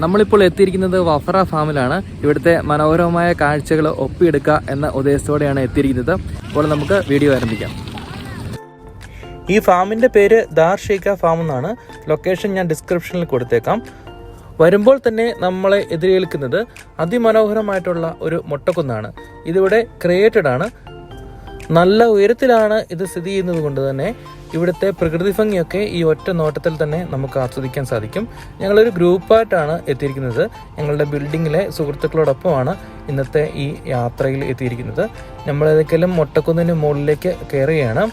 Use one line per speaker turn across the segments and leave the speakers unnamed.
നമ്മളിപ്പോൾ എത്തിയിരിക്കുന്നത് വഫറ ഫാമിലാണ്. ഇവിടുത്തെ മനോഹരമായ കാഴ്ചകൾ ഒപ്പിയെടുക്കുക എന്ന ഉദ്ദേശത്തോടെയാണ് എത്തിയിരിക്കുന്നത്. അപ്പോൾ നമുക്ക് വീഡിയോ ആരംഭിക്കാം. ഈ ഫാമിൻ്റെ പേര് ദാർ ഷെയ്ഖ ഫാം എന്നാണ്. ലൊക്കേഷൻ ഞാൻ ഡിസ്ക്രിപ്ഷനിൽ കൊടുത്തേക്കാം. വരുമ്പോൾ തന്നെ നമ്മളെ എതിരേൽക്കുന്നത് അതിമനോഹരമായിട്ടുള്ള ഒരു മൊട്ടക്കുന്നാണ്. ഇതിവിടെ ക്രിയേറ്റഡ് ആണ്. നല്ല ഉയരത്തിലാണ് ഇത് സ്ഥിതി ചെയ്യുന്നത് കൊണ്ട് തന്നെ ഇവിടുത്തെ പ്രകൃതി ഭംഗിയൊക്കെ ഈ ഒറ്റ നോട്ടത്തിൽ തന്നെ നമുക്ക് ആസ്വദിക്കാൻ സാധിക്കും. ഞങ്ങളൊരു ഗ്രൂപ്പായിട്ടാണ് എത്തിയിരിക്കുന്നത്. ഞങ്ങളുടെ ബിൽഡിങ്ങിലെ സുഹൃത്തുക്കളോടൊപ്പമാണ് ഇന്നത്തെ ഈ യാത്രയിൽ എത്തിയിരിക്കുന്നത്. നമ്മളേതെങ്കിലും മൊട്ടക്കുന്നിന് മുകളിലേക്ക് കയറുകയാണ്.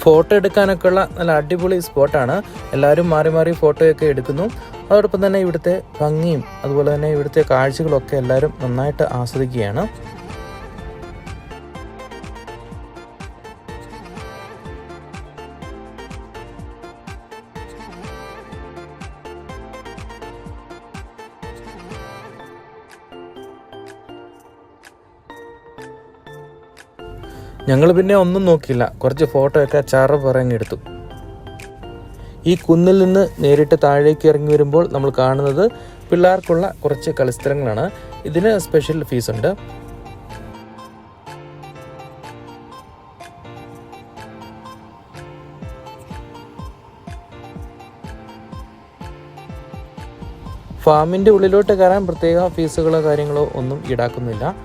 ഫോട്ടോ എടുക്കാനൊക്കെ ഉള്ള നല്ല അടിപൊളി സ്പോട്ടാണ്. എല്ലാവരും മാറി മാറി ഫോട്ടോയൊക്കെ എടുക്കുന്നു. അതോടൊപ്പം തന്നെ ഇവിടുത്തെ ഭംഗിയും അതുപോലെ തന്നെ ഇവിടുത്തെ കാഴ്ചകളൊക്കെ എല്ലാവരും നന്നായിട്ട് ആസ്വദിക്കുകയാണ്. ഞങ്ങൾ പിന്നെ ഒന്നും നോക്കിയില്ല, കുറച്ച് ഫോട്ടോയൊക്കെ പറങ്ങെടുത്തു. ഈ കുന്നിൽ നിന്ന് നേരിട്ട് താഴേക്ക് ഇറങ്ങി വരുമ്പോൾ നമ്മൾ കാണുന്നത് പിള്ളേർക്കുള്ള കുറച്ച് കളിസ്ഥലങ്ങളാണ്. ഇതിന് സ്പെഷ്യൽ ഫീസുണ്ട്. ഫാമിൻ്റെ ഉള്ളിലോട്ട് കയറാൻ പ്രത്യേക ഫീസുകളോ കാര്യങ്ങളോ ഒന്നും ഈടാക്കുന്നില്ല.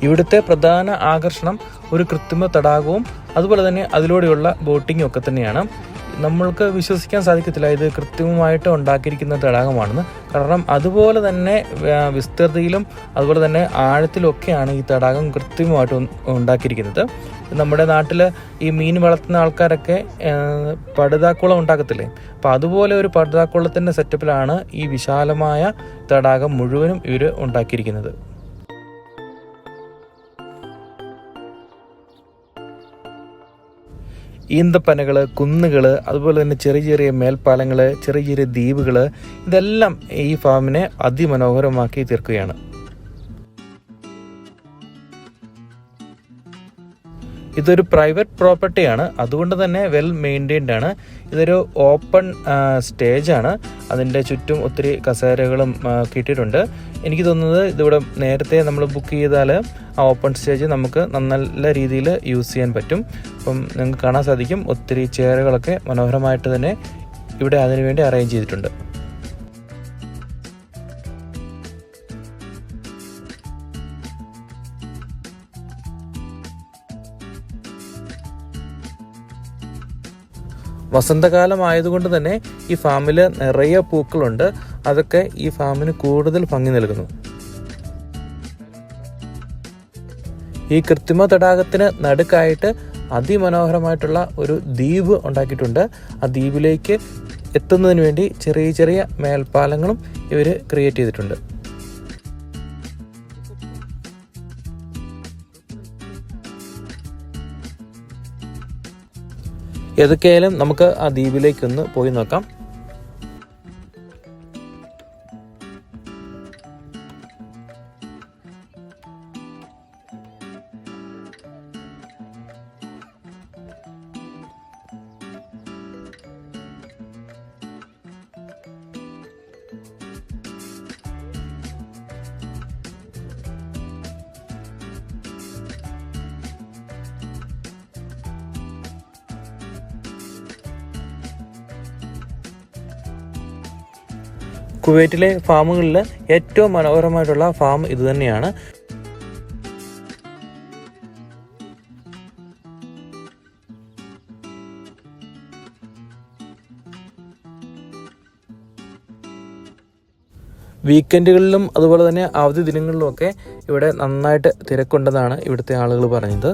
ഇവിടുത്തെ പ്രധാന ആകർഷണം ഒരു കൃത്രിമ തടാകവും അതുപോലെ തന്നെ അതിലൂടെയുള്ള ബോട്ടിങ്ങും ഒക്കെ തന്നെയാണ്. നമ്മൾക്ക് വിശ്വസിക്കാൻ സാധിക്കത്തില്ല ഇത് കൃത്രിമമായിട്ട് ഉണ്ടാക്കിയിരിക്കുന്ന തടാകമാണെന്ന്. കാരണം അതുപോലെ തന്നെ വിസ്തൃതിയിലും അതുപോലെ തന്നെ ആഴത്തിലൊക്കെയാണ് ഈ തടാകം കൃത്രിമമായിട്ട് ഉണ്ടാക്കിയിരിക്കുന്നത്. നമ്മുടെ നാട്ടിൽ ഈ മീൻ വളർത്തുന്ന ആൾക്കാരൊക്കെ പടുതാക്കുളം ഉണ്ടാക്കത്തില്ലേ, അപ്പോൾ അതുപോലെ ഒരു പടുതാക്കുളത്തിൻ്റെ സെറ്റപ്പിലാണ് ഈ വിശാലമായ തടാകം മുഴുവനും ഇവർ ഉണ്ടാക്കിയിരിക്കുന്നത്. ഈന്തപ്പനകൾ, കുന്നുകൾ, അതുപോലെ തന്നെ ചെറിയ ചെറിയ മേൽപ്പാലങ്ങൾ, ചെറിയ ചെറിയ ദ്വീപുകൾ, ഇതെല്ലാം ഈ ഫാമിനെ അതിമനോഹരമാക്കി തീർക്കുകയാണ്. ഇതൊരു പ്രൈവറ്റ് പ്രോപ്പർട്ടിയാണ്, അതുകൊണ്ട് തന്നെ വെൽ മെയിൻറ്റെയിൻഡ് ആണ്. ഇതൊരു ഓപ്പൺ സ്റ്റേജാണ്. അതിൻ്റെ ചുറ്റും ഒത്തിരി കസേരകളും കിട്ടിയിട്ടുണ്ട്. എനിക്ക് തോന്നുന്നത് ഇതിവിടെ നേരത്തെ നമ്മൾ ബുക്ക് ചെയ്താൽ ആ ഓപ്പൺ സ്റ്റേജ് നമുക്ക് നല്ല രീതിയിൽ യൂസ് ചെയ്യാൻ പറ്റും. അപ്പം നിങ്ങൾക്ക് കാണാൻ സാധിക്കും ഒത്തിരി ചെയറുകളൊക്കെ മനോഹരമായിട്ട് തന്നെ ഇവിടെ അതിനുവേണ്ടി അറേഞ്ച് ചെയ്തിട്ടുണ്ട്. വസന്തകാലം ആയതുകൊണ്ട് തന്നെ ഈ ഫാമിൽ നിറയെ പൂക്കളുണ്ട്. അതൊക്കെ ഈ ഫാമിന് കൂടുതൽ ഭംഗി നൽകുന്നു. ഈ കൃത്രിമ തടാകത്തിന് നടുക്കായിട്ട് അതിമനോഹരമായിട്ടുള്ള ഒരു ദ്വീപ് ഉണ്ടാക്കിയിട്ടുണ്ട്. ആ ദ്വീപിലേക്ക് എത്തുന്നതിന് വേണ്ടി ചെറിയ ചെറിയ മേൽപ്പാലങ്ങളും ഇവർ ക്രിയേറ്റ് ചെയ്തിട്ടുണ്ട്. ഏതൊക്കെയായാലും നമുക്ക് ആ ദ്വീപിലേക്കൊന്ന് പോയി നോക്കാം. കുവൈറ്റിലെ ഫാമുകളിൽ ഏറ്റവും മനോഹരമായിട്ടുള്ള ഫാം ഇത് തന്നെയാണ്. വീക്കെൻഡുകളിലും അതുപോലെ തന്നെ അവധി ദിനങ്ങളിലുമൊക്കെ ഇവിടെ നന്നായിട്ട് തിരക്കുണ്ടെന്നാണ് ഇവിടുത്തെ ആളുകൾ പറഞ്ഞത്.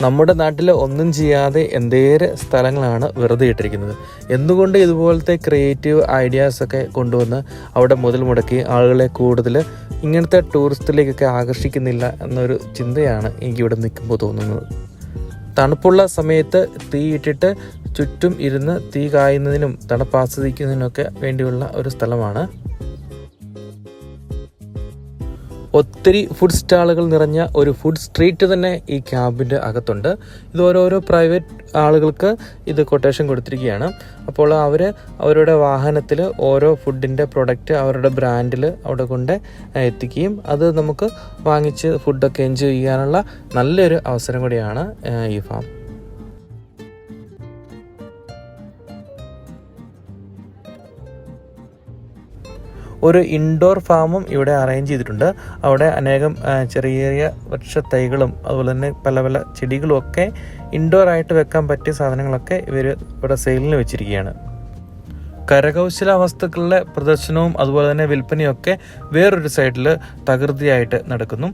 നമ്മുടെ നാട്ടിൽ ഒന്നും ചെയ്യാതെ എന്തേറെ സ്ഥലങ്ങളാണ് വെറുതെ ഇട്ടിരിക്കുന്നത്. എന്തുകൊണ്ട് ഇതുപോലത്തെ ക്രിയേറ്റീവ് ഐഡിയാസൊക്കെ കൊണ്ടുവന്ന് അവിടെ മുതൽ മുടക്കി ആളുകളെ കൂടുതൽ ഇങ്ങനത്തെ ടൂറിസ്റ്റിലേക്കൊക്കെ ആകർഷിക്കുന്നില്ല എന്നൊരു ചിന്തയാണ് എനിക്കിവിടെ നിൽക്കുമ്പോൾ തോന്നുന്നത്. തണുപ്പുള്ള സമയത്ത് തീ ഇട്ടിട്ട് ചുറ്റും ഇരുന്ന് തീ കായുന്നതിനും തണുപ്പാസ്വദിക്കുന്നതിനൊക്കെ വേണ്ടിയുള്ള ഒരു സ്ഥലമാണ്. ഒത്തിരി ഫുഡ് സ്റ്റാളുകൾ നിറഞ്ഞ ഒരു ഫുഡ് സ്ട്രീറ്റ് തന്നെ ഈ ക്യാമ്പിൻ്റെ അകത്തുണ്ട്. ഇത് ഓരോരോ പ്രൈവറ്റ് ആളുകൾക്ക് ഇത് കൊട്ടേഷൻ കൊടുത്തിരിക്കുകയാണ്. അപ്പോൾ അവർ അവരുടെ വാഹനത്തിൽ ഓരോ ഫുഡിൻ്റെ പ്രൊഡക്റ്റ് അവരുടെ ബ്രാൻഡിൽ അവിടെ കൊണ്ട് എത്തിക്കുകയും അത് നമുക്ക് വാങ്ങിച്ച് ഫുഡൊക്കെ എൻജോയ് ചെയ്യാനുള്ള നല്ലൊരു അവസരം കൂടിയാണ് ഈ ഫാം. ഒരു ഇൻഡോർ ഫാമും ഇവിടെ അറേഞ്ച് ചെയ്തിട്ടുണ്ട്. അവിടെ അനേകം ചെറിയ ചെറിയ വൃക്ഷത്തൈകളും അതുപോലെ തന്നെ പല പല ചെടികളും ഒക്കെ ഇൻഡോറായിട്ട് വെക്കാൻ പറ്റിയ സാധനങ്ങളൊക്കെ ഇവർ ഇവിടെ സെയിലിന് വെച്ചിരിക്കുകയാണ്. കരകൗശല വസ്തുക്കളുടെ പ്രദർശനവും അതുപോലെ തന്നെ വിൽപ്പനയൊക്കെ വേറൊരു സൈഡിൽ തകൃതിയായിട്ട് നടക്കുന്നു.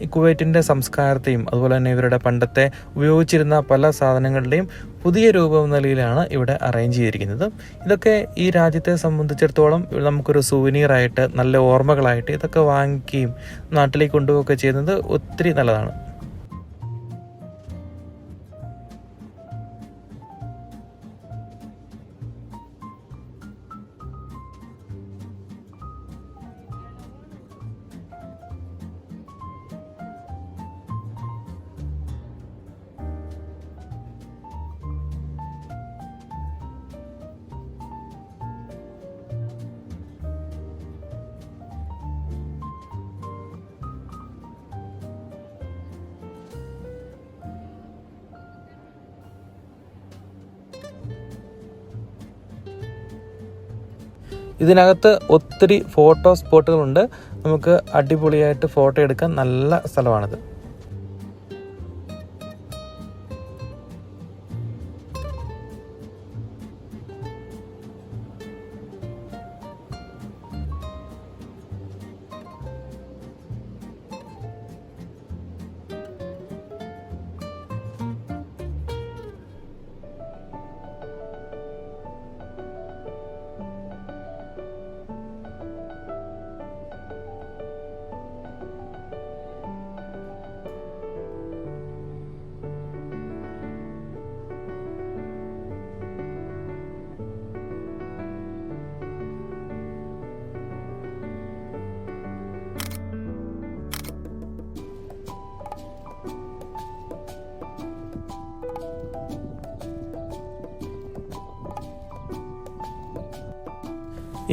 ഈ കുവൈറ്റിൻ്റെ സംസ്കാരത്തെയും അതുപോലെ തന്നെ ഇവരുടെ പണ്ടത്തെ ഉപയോഗിച്ചിരുന്ന പല സാധനങ്ങളുടെയും പുതിയ രൂപം നിലയിലാണ് ഇവിടെ അറേഞ്ച് ചെയ്തിരിക്കുന്നത്. ഇതൊക്കെ ഈ രാജ്യത്തെ സംബന്ധിച്ചിടത്തോളം നമുക്കൊരു സുവനീറായിട്ട് നല്ല ഓർമ്മകളായിട്ട് ഇതൊക്കെ വാങ്ങിക്കുകയും നാട്ടിലേക്ക് കൊണ്ടുപോവുകയൊക്കെ ചെയ്യുന്നത് ഒത്തിരി നല്ലതാണ്. ഇതിനകത്ത് ഒത്തിരി ഫോട്ടോ സ്പോട്ടുകളുണ്ട്. നമുക്ക് അടിപൊളിയായിട്ട് ഫോട്ടോ എടുക്കാൻ നല്ല സ്ഥലമാണിത്.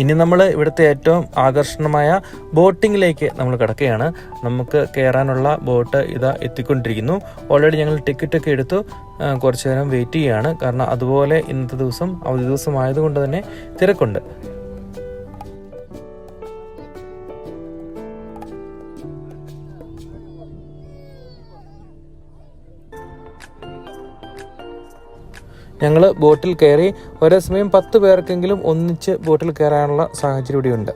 ഇനി നമ്മൾ ഇവിടുത്തെ ഏറ്റവും ആകർഷണമായ ബോട്ടിങ്ങിലേക്ക് നമ്മൾ കിടക്കുകയാണ്. നമുക്ക് കയറാനുള്ള ബോട്ട് ഇതാ എത്തിക്കൊണ്ടിരിക്കുന്നു. ഓൾറെഡി ഞങ്ങൾ ടിക്കറ്റൊക്കെ എടുത്തു കുറച്ചു നേരം വെയിറ്റ് ചെയ്യുകയാണ്. കാരണം അതുപോലെ ഇന്നത്തെ ദിവസം അവധി ദിവസം ആയതുകൊണ്ട് തന്നെ തിരക്കുണ്ട്. ഞങ്ങൾ ബോട്ടിൽ കയറി. ഒരേ സമയം 10 പേർക്കെങ്കിലും ഒന്നിച്ച് ബോട്ടിൽ കയറാനുള്ള സാഹചര്യം ഇവിടെയുണ്ട്.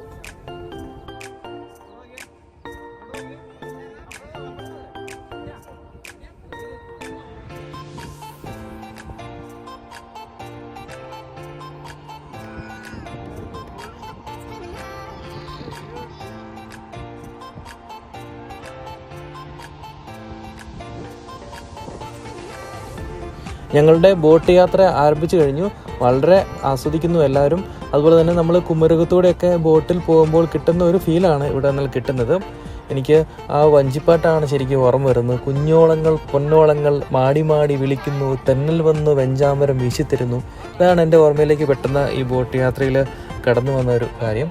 ഞങ്ങളുടെ ബോട്ട് യാത്ര ആരംഭിച്ചു കഴിഞ്ഞു. വളരെ ആസ്വദിക്കുന്നു എല്ലാവരും. അതുപോലെ തന്നെ നമ്മൾ കുമരകത്തൂടെയൊക്കെ ബോട്ടിൽ പോകുമ്പോൾ കിട്ടുന്ന ഒരു ഫീലാണ് ഇവിടെ നിന്ന് കിട്ടുന്നത്. എനിക്ക് ആ വഞ്ചിപ്പാട്ടാണ് ശരിക്കും ഓർമ്മ വരുന്നത്. കുഞ്ഞോളങ്ങൾ പൊന്നോളങ്ങൾ മാടി മാടി വിളിക്കുന്നു, തെന്നൽ വന്ന് വെഞ്ചാമരം വീശിത്തരുന്നു. ഇതാണ് എൻ്റെ ഓർമ്മയിലേക്ക് പെട്ടെന്ന് ഈ ബോട്ട് യാത്രയിൽ കടന്നു വന്ന ഒരു കാര്യം.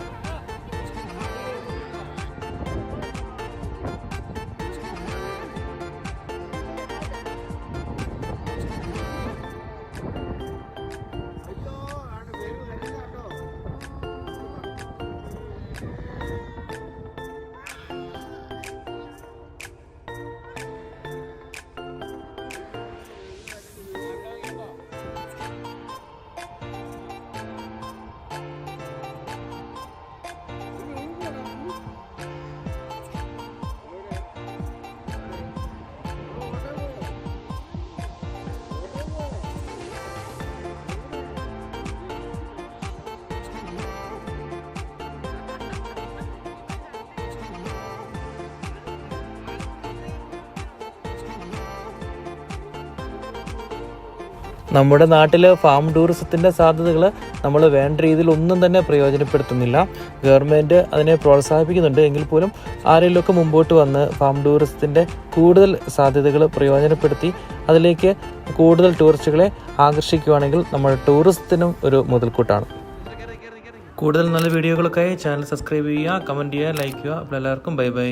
നമ്മുടെ നാട്ടിൽ ഫാം ടൂറിസത്തിൻ്റെ സാധ്യതകൾ നമ്മൾ വേണ്ട രീതിയിൽ ഒന്നും തന്നെ പ്രയോജനപ്പെടുത്തുന്നില്ല. ഗവൺമെൻറ് അതിനെ പ്രോത്സാഹിപ്പിക്കുന്നുണ്ട് എങ്കിൽ പോലും ആരെങ്കിലുമൊക്കെ മുമ്പോട്ട് വന്ന് ഫാം ടൂറിസത്തിൻ്റെ കൂടുതൽ സാധ്യതകൾ പ്രയോജനപ്പെടുത്തി അതിലേക്ക് കൂടുതൽ ടൂറിസ്റ്റുകളെ ആകർഷിക്കുകയാണെങ്കിൽ നമ്മുടെ ടൂറിസത്തിനും ഒരു മുതൽക്കൂട്ടാണ്. കൂടുതൽ നല്ല വീഡിയോകൾക്കായി ചാനൽ സബ്സ്ക്രൈബ് ചെയ്യുക, കമൻറ്റ് ചെയ്യുക, ലൈക്ക് ചെയ്യുക. അപ്പോൾ എല്ലാവർക്കും ബൈ ബൈ.